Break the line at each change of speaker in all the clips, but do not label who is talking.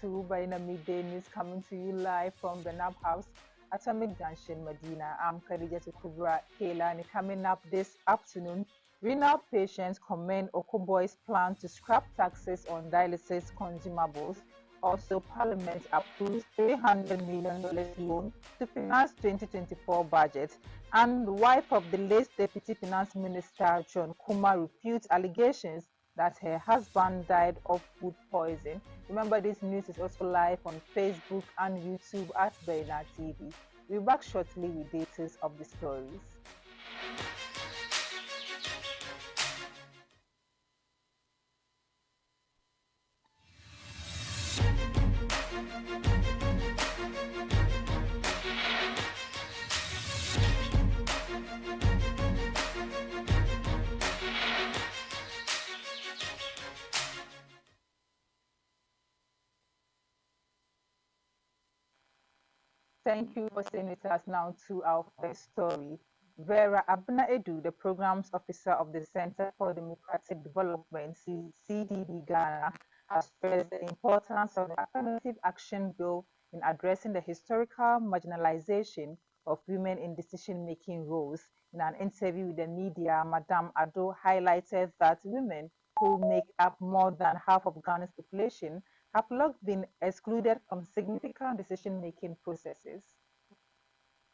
to Baina Midday News coming to you live from the NAB House, Atomic Junction, Medina. I'm Khadija Kubra Kailani. Coming up this afternoon, renal patients commend Okoboy's plan to scrap taxes on dialysis consumables. Also, Parliament approves $300 million loan to finance 2024 budget. And the wife of the late Deputy Finance Minister John Kumar refutes allegations that her husband died of food poison. Remember, this news is also live on Facebook and YouTube at Berina TV. We'll be back shortly with details of the stories. Thank you for staying with us now to our first story. Vera Abna Edu, the Programs Officer of the Center for Democratic Development, CDD Ghana, has stressed the importance of the Affirmative Action Bill in addressing the historical marginalization of women in decision-making roles. In an interview with the media, Madame Ado highlighted that women who make up more than half of Ghana's population have long been excluded from significant decision-making processes.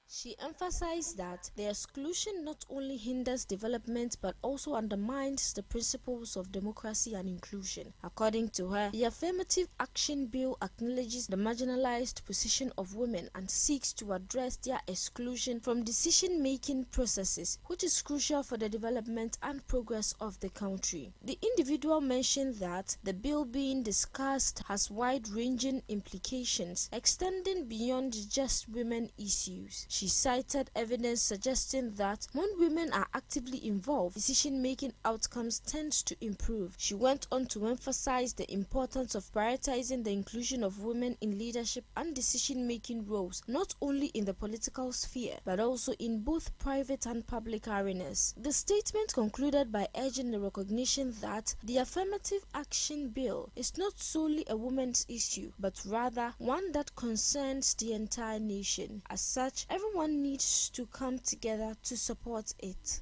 She emphasized that the exclusion not only hinders development but also undermines the principles of democracy and inclusion. According to her, the Affirmative Action Bill acknowledges the marginalized position of women and seeks to address their exclusion from decision-making processes, which is crucial for the development and progress of the country. The individual mentioned that the bill being discussed has wide-ranging implications, extending beyond just women issues. She cited evidence suggesting that when women are actively involved, decision-making outcomes tend to improve. She went on to emphasize the importance of prioritizing the inclusion of women in leadership and decision-making roles, not only in the political sphere, but also in both private and public arenas. The statement concluded by urging the recognition that the Affirmative Action Bill is not solely a women's issue, but rather one that concerns the entire nation. As such, everyone needs to come together to support it.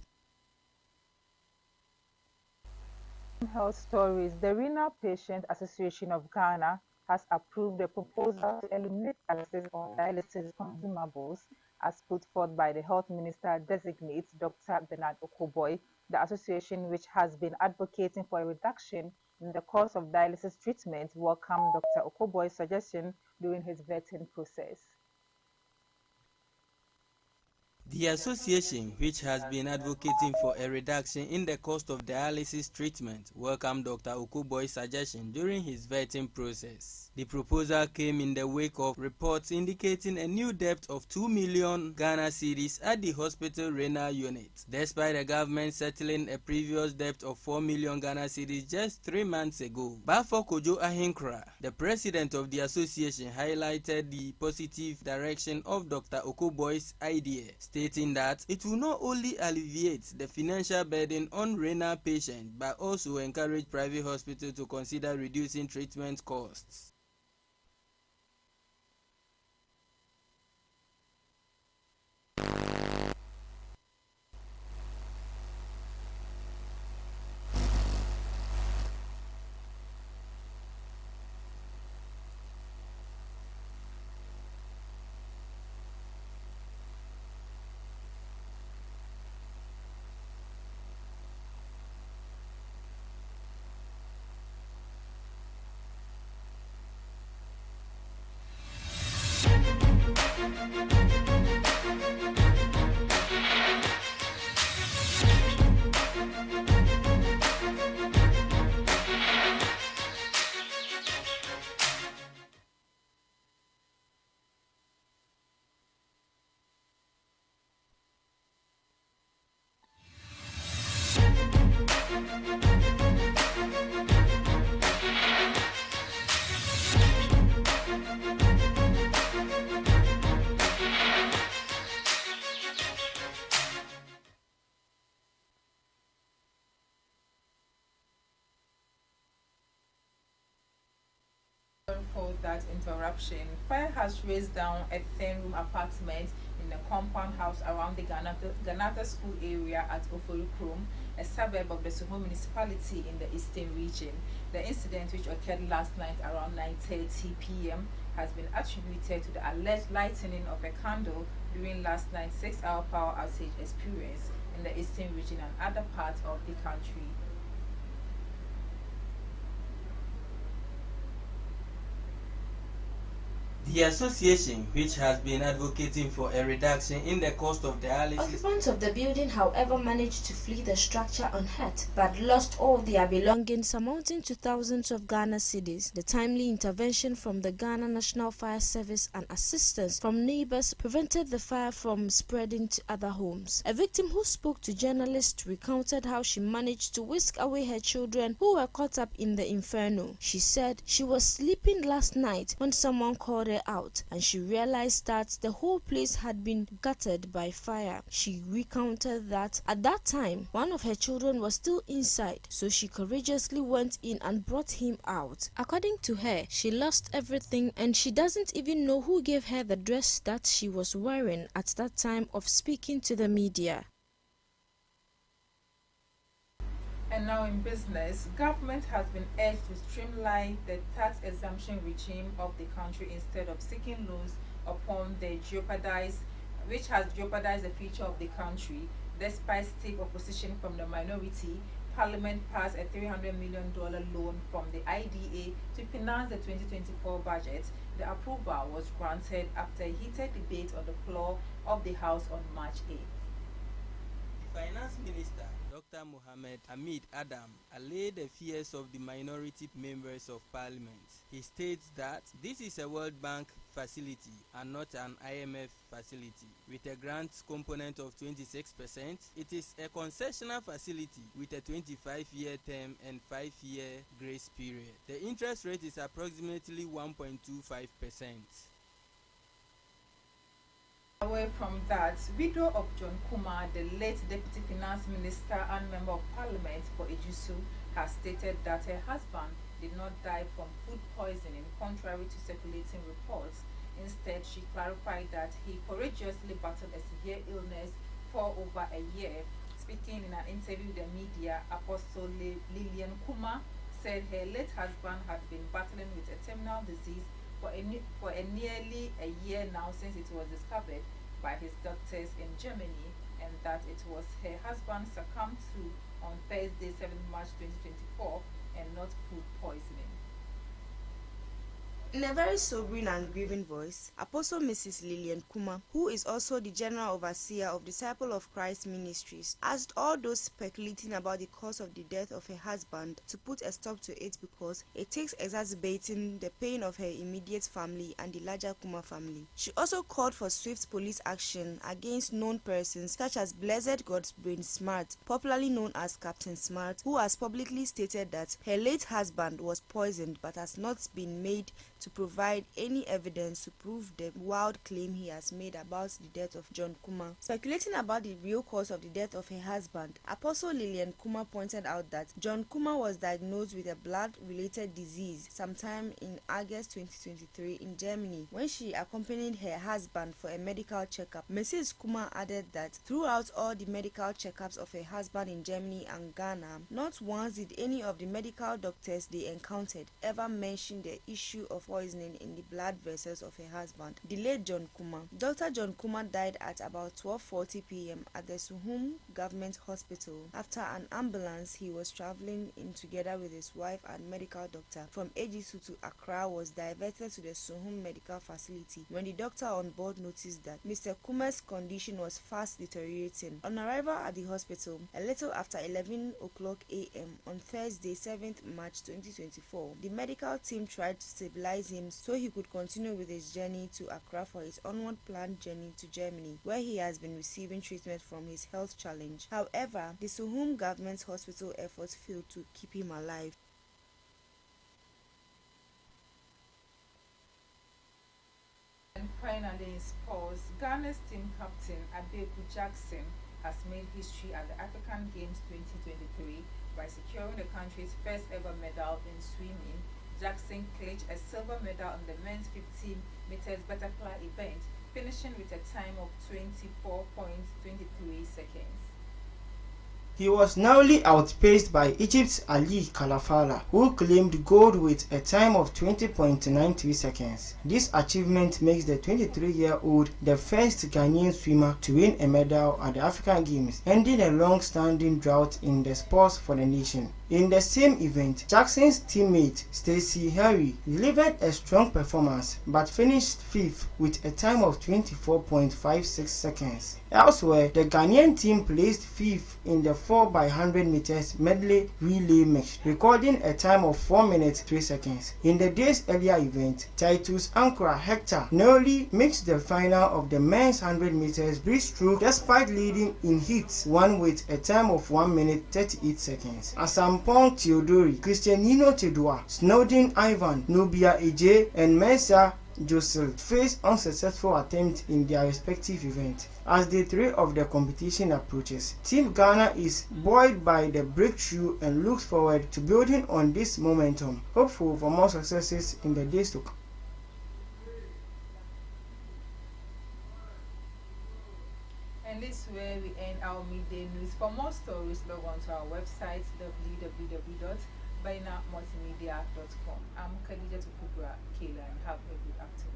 Health stories. The Renal Patient Association of Ghana has approved a proposal to eliminate taxes on dialysis consumables as put forth by the Health Minister designate Dr. Bernard Okoboy. The association, which has been advocating for a reduction in the cost of dialysis treatment, welcomed Dr. Okoboy's suggestion during his vetting process.
The association, which has been advocating for a reduction in the cost of dialysis treatment, welcomed Dr. Okoboy's suggestion during his vetting process. The proposal came in the wake of reports indicating a new debt of 2 million Ghana cedis at the hospital renal unit, despite the government settling a previous debt of 4 million Ghana cedis just 3 months ago. Bafo Kojo Ahinkra, the president of the association, highlighted the positive direction of Dr. Okoboy's idea, stating that it will not only alleviate the financial burden on renal patients but also encourage private hospitals to consider reducing treatment costs.
caption: Fire has razed down a 10-room apartment in a compound house around the Ganata School area at Oforikrom, a suburb of the Sumo municipality in the eastern region. The incident, which occurred last night around 9:30 p.m., has been attributed to the alleged lighting of a candle during last night's 6-hour power outage experience in the eastern region and other parts of the country.
The association, which has been advocating for a reduction in the cost of dialysis...
Occupants of the building, however, managed to flee the structure unhurt, but lost all their belongings amounting to thousands of Ghana cedis. The timely intervention from the Ghana National Fire Service and assistance from neighbors prevented the fire from spreading to other homes. A victim who spoke to journalists recounted how she managed to whisk away her children who were caught up in the inferno. She said she was sleeping last night when someone called her out, and she realized that the whole place had been gutted by fire. She recounted that at that time one of her children was still inside, so she courageously went in and brought him out. According to her, she lost everything and she doesn't even know who gave her the dress that she was wearing at that time of speaking to the media.
And now in business, government has been urged to streamline the tax exemption regime of the country instead of seeking loans upon which has jeopardized the future of the country. Despite stiff opposition from the minority, Parliament passed a $300 million loan from the IDA to finance the 2024 budget. The approval was granted after a heated debate on the floor of the House on March 8th.
The Finance Minister, Dr. Mohamed Hamid Adam, allayed the fears of the minority members of Parliament. He states that this is a World Bank facility and not an IMF facility. With a grant component of 26%, it is a concessional facility with a 25-year term and 5-year grace period. The interest rate is approximately 1.25%.
Away from that, widow of John Kumah, the late Deputy Finance Minister and Member of Parliament for Ejusu, has stated that her husband did not die from food poisoning, contrary to circulating reports. Instead, she clarified that he courageously battled a severe illness for over a year. Speaking in an interview with the media, Apostle Lillian Kumah said her late husband had been battling with a terminal disease for nearly a year now since it was discovered by his doctors in Germany, and that it was her husband succumbed to on Thursday, 7th March 2024, and not food poisoning.
In a very sobering and grieving voice, Apostle Mrs. Lillian Kumah, who is also the General Overseer of Disciple of Christ Ministries, asked all those speculating about the cause of the death of her husband to put a stop to it because it takes exacerbating the pain of her immediate family and the larger Kumah family. She also called for swift police action against known persons such as Blessed Godbrain Smart, popularly known as Captain Smart, who has publicly stated that her late husband was poisoned but has not been made to provide any evidence to prove the wild claim he has made about the death of John Kumah. Speculating about the real cause of the death of her husband, Apostle Lillian Kumah pointed out that John Kumah was diagnosed with a blood-related disease sometime in August 2023 in Germany when she accompanied her husband for a medical checkup. Mrs. Kumah added that throughout all the medical checkups of her husband in Germany and Ghana, not once did any of the medical doctors they encountered ever mention the issue of poisoning in the blood vessels of her husband, the late John Kumah. Dr. John Kumah died at about 12:40 p.m. at the Suhum Government Hospital after an ambulance he was traveling in together with his wife and medical doctor from Ejisu to Accra was diverted to the Suhum Medical Facility when the doctor on board noticed that Mr. Kumah's condition was fast deteriorating. On arrival at the hospital, a little after 11 o'clock a.m. on Thursday, 7th March 2024, the medical team tried to stabilize him so he could continue with his journey to Accra for his onward planned journey to Germany, where he has been receiving treatment from his health challenge. However, the Suhum Government Hospital efforts failed to keep him alive.
And finally, in sports, Ghana's team captain Abeku Jackson has made history at the African Games 2023 by securing the country's first ever medal in swimming. Jackson clinched a silver medal on the men's 50 meters butterfly event, finishing with a time of 24.23 seconds.
He was narrowly outpaced by Egypt's Ali Kalafala, who claimed gold with a time of 20.93 seconds. This achievement makes the 23-year-old the first Ghanaian swimmer to win a medal at the African Games, ending a long-standing drought in the sports for the nation. In the same event, Jackson's teammate Stacey Harry delivered a strong performance but finished 5th with a time of 24.56 seconds. Elsewhere, the Ghanaian team placed 5th in the 4x100 meters medley relay mix, recording a time of 4 minutes 3 seconds. In the day's earlier event, Titus Ankara Hector narrowly mixed the final of the men's 100 meters breaststroke despite leading in heats 1 with a time of 1 minute 38 seconds. Asampong Theodori, Christianino Tedua, Snowden Ivan, Nubia Eje, and Mensa Josel faced unsuccessful attempts in their respective events. As day 3 of the competition approaches, Team Ghana is buoyed by the breakthrough and looks forward to building on this momentum, hopeful for more successes in the days to come.
And this is where we end our midday news. For more stories, log on to our website www.bainamultimedia.com. I'm Khadija Tukubra Kayla, and have a good afternoon.